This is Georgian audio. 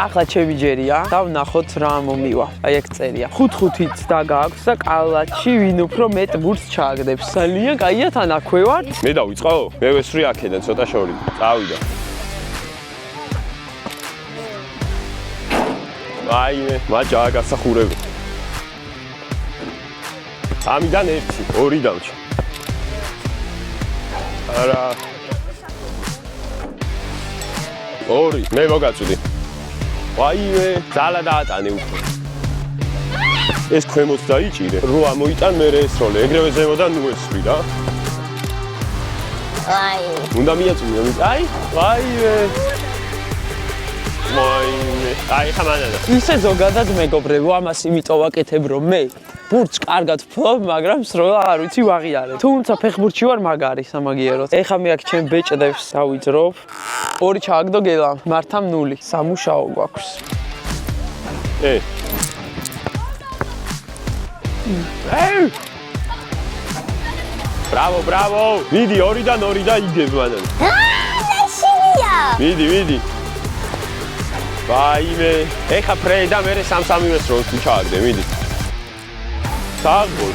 ახლა ჩემი ჯერია. დავნახოთ რა მომივა. აი ეგ წერია. 5-5-ით დაგააქვს და კალათში ვინ უფრო მეტ ბურთს ჩააგდებს. ძალიან კაია თან აქვე ვარ. მე დავიწყო? მე ვესვრი აქედან ცოტა შორი. წავიდა. აიმე, მაჯა გასახურები. ამიდან 1, 2 დავჭი. არა. 2, მე მოგაწვდი. აიმე, ძალა დაატანე უფრო. ეს ქვემოთ დაიჭირე, 8 მოიტან მე ეს როლე, ეგრევე ზემოდან ნუ ესვრი რა. აი. უნდა მიაწვიდე, აი, აიმე. მოიმე, აი ხამანადა. ისე ზოგადად მეგობრებო, ამას იმიტომ ვაკეთებ, რომ მე ბურთს კარგად ვფლობ, მაგრამ სროლა არ ვიცი ვაღიარებ. თუმცა ფეხბურთში ვარ მაგარი სამაგიეროდ. ეხა მე აქ ჩემ ბეჭდებს დავიძრობ. 2 ჩააგდო გელამ, მართავ 0. სამუშაო გვაქვს. ბრავო, ბრავო. მიდი 2-დან 2 და იგებ მანამ. ნაშინია. მიდი. ვაიმე, ეხა ფრეი და მე 3-3-ს როლს ჩააგდე, მიდი. საგულ.